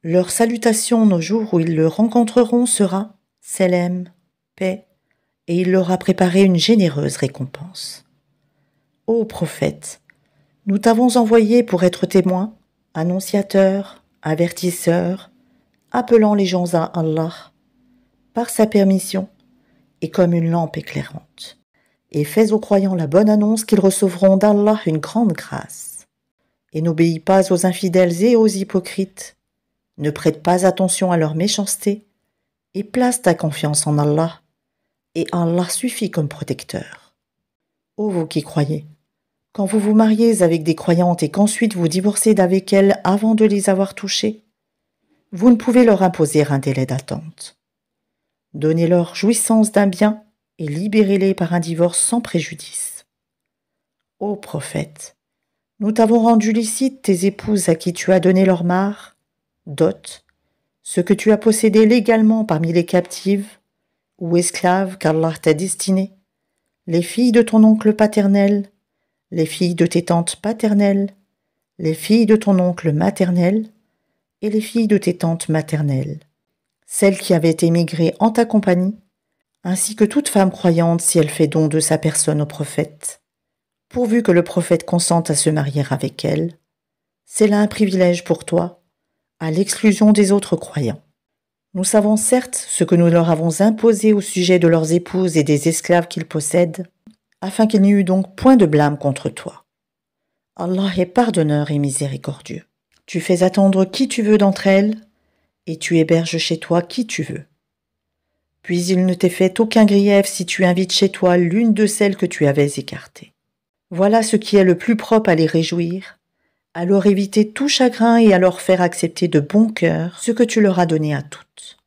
Leur salutation au jour où ils le rencontreront sera « Salam, paix », et il leur a préparé une généreuse récompense. Ô prophète, nous t'avons envoyé pour être témoin, annonciateur, avertisseur, appelant les gens à Allah, par sa permission, et comme une lampe éclairante. Et fais aux croyants la bonne annonce qu'ils recevront d'Allah une grande grâce. Et n'obéis pas aux infidèles et aux hypocrites. Ne prête pas attention à leur méchanceté, et place ta confiance en Allah, et Allah suffit comme protecteur. Ô vous qui croyez, quand vous vous mariez avec des croyantes et qu'ensuite vous divorcez d'avec elles avant de les avoir touchées, vous ne pouvez leur imposer un délai d'attente. Donnez-leur jouissance d'un bien et libérez-les par un divorce sans préjudice. Ô prophète, nous t'avons rendu licite tes épouses à qui tu as donné leur mare, dot, ce que tu as possédé légalement parmi les captives ou esclaves qu'Allah t'a destinées, les filles de ton oncle paternel, les filles de tes tantes paternelles, les filles de ton oncle maternel et les filles de tes tantes maternelles, celles qui avaient émigré en ta compagnie, ainsi que toute femme croyante si elle fait don de sa personne au prophète, pourvu que le prophète consente à se marier avec elle. C'est là un privilège pour toi, à l'exclusion des autres croyants. Nous savons certes ce que nous leur avons imposé au sujet de leurs épouses et des esclaves qu'ils possèdent, afin qu'il n'y eût donc point de blâme contre toi. Allah est pardonneur et miséricordieux. Tu fais attendre qui tu veux d'entre elles, et tu héberges chez toi qui tu veux. Puis il ne t'est fait aucun grief si tu invites chez toi l'une de celles que tu avais écartées. Voilà ce qui est le plus propre à les réjouir, à leur éviter tout chagrin et à leur faire accepter de bon cœur ce que tu leur as donné à toutes.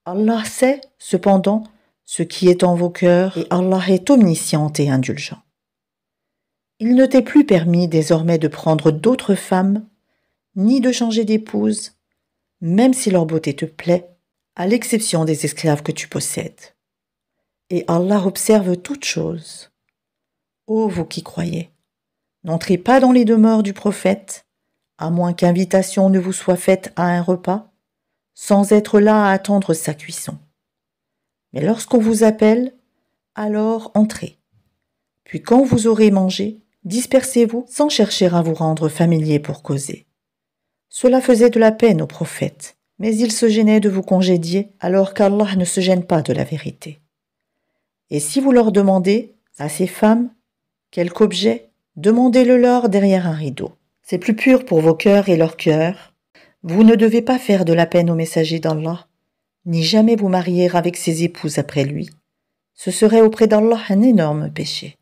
Allah sait, cependant, ce qui est en vos cœurs, et Allah est omniscient et indulgent. Il ne t'est plus permis désormais de prendre d'autres femmes, ni de changer d'épouse, même si leur beauté te plaît, à l'exception des esclaves que tu possèdes. Et Allah observe toutes choses. Ô vous qui croyez, n'entrez pas dans les demeures du prophète, à moins qu'invitation ne vous soit faite à un repas, sans être là à attendre sa cuisson. Mais lorsqu'on vous appelle, alors entrez. Puis quand vous aurez mangé, dispersez-vous sans chercher à vous rendre familier pour causer. Cela faisait de la peine au prophète, mais il se gênait de vous congédier alors qu'Allah ne se gêne pas de la vérité. Et si vous leur demandez, à ces femmes, quelque objet, demandez-le leur derrière un rideau. C'est plus pur pour vos cœurs et leurs cœurs. Vous ne devez pas faire de la peine au messager d'Allah, ni jamais vous marier avec ses épouses après lui. Ce serait auprès d'Allah un énorme péché.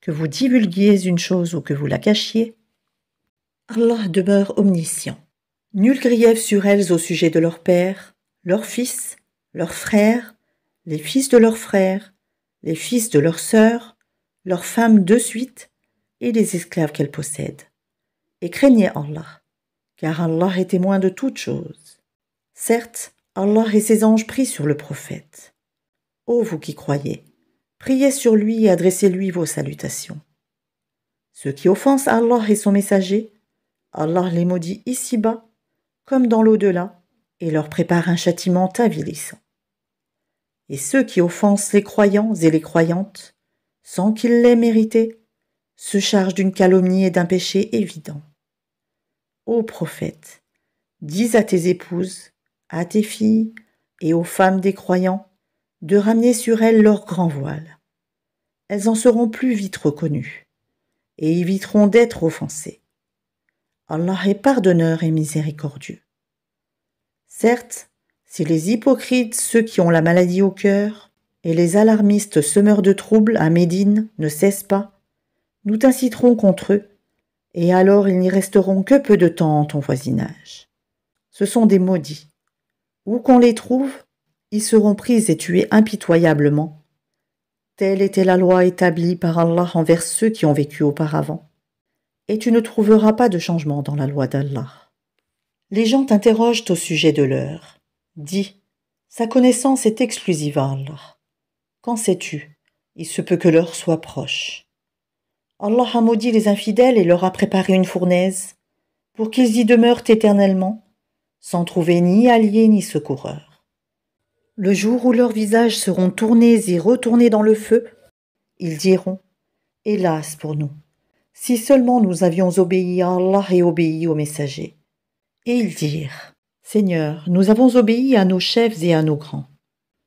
Que vous divulguiez une chose ou que vous la cachiez, Allah demeure omniscient. Nul grief sur elles au sujet de leurs pères, leurs fils, leurs frères, les fils de leurs frères, les fils de leurs sœurs, leurs femmes de suite et les esclaves qu'elles possèdent. Et craignez Allah, car Allah est témoin de toutes choses. Certes, Allah et ses anges prient sur le prophète. Ô vous qui croyez, priez sur lui et adressez-lui vos salutations. Ceux qui offensent Allah et son messager, Allah les maudit ici-bas, comme dans l'au-delà, et leur prépare un châtiment avilissant. Et ceux qui offensent les croyants et les croyantes, sans qu'ils l'aient mérité, se chargent d'une calomnie et d'un péché évident. Ô prophète, dis à tes épouses, à tes filles et aux femmes des croyants de ramener sur elles leur grand voile. Elles en seront plus vite reconnues et éviteront d'être offensées. Allah est pardonneur et miséricordieux. Certes, si les hypocrites, ceux qui ont la maladie au cœur, et les alarmistes semeurs de troubles à Médine ne cessent pas, nous t'inciterons contre eux, et alors ils n'y resteront que peu de temps en ton voisinage. Ce sont des maudits. Où qu'on les trouve, ils seront pris et tués impitoyablement. Telle était la loi établie par Allah envers ceux qui ont vécu auparavant. Et tu ne trouveras pas de changement dans la loi d'Allah. Les gens t'interrogent au sujet de l'heure. Dis, sa connaissance est exclusive à Allah. Qu'en sais-tu? Il se peut que l'heure soit proche. Allah a maudit les infidèles et leur a préparé une fournaise, pour qu'ils y demeurent éternellement, sans trouver ni alliés ni secoureurs. Le jour où leurs visages seront tournés et retournés dans le feu, ils diront « Hélas pour nous, si seulement nous avions obéi à Allah et obéi aux messagers. » Et ils dirent « Seigneur, nous avons obéi à nos chefs et à nos grands.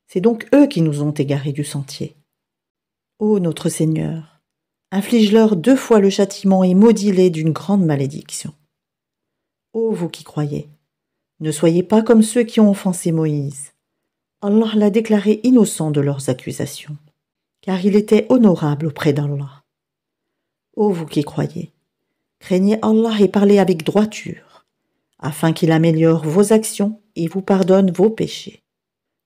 C'est donc eux qui nous ont égarés du sentier. Ô notre Seigneur, inflige-leur 2 fois le châtiment et maudis-les d'une grande malédiction. Ô vous qui croyez, ne soyez pas comme ceux qui ont offensé Moïse. Allah l'a déclaré innocent de leurs accusations, car il était honorable auprès d'Allah. Ô vous qui croyez, craignez Allah et parlez avec droiture, afin qu'il améliore vos actions et vous pardonne vos péchés.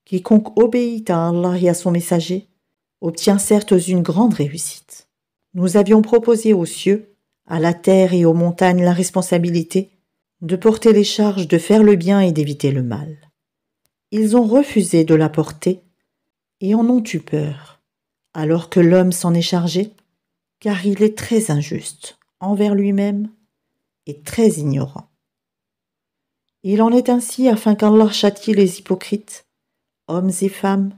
Quiconque obéit à Allah et à son messager obtient certes une grande réussite. Nous avions proposé aux cieux, à la terre et aux montagnes la responsabilité de porter les charges de faire le bien et d'éviter le mal. Ils ont refusé de la porter et en ont eu peur, alors que l'homme s'en est chargé, car il est très injuste envers lui-même et très ignorant. Il en est ainsi afin qu'Allah châtie les hypocrites, hommes et femmes,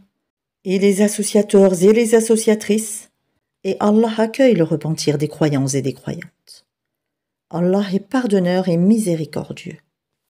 et les associateurs et les associatrices, et Allah accueille le repentir des croyants et des croyantes. Allah est pardonneur et miséricordieux.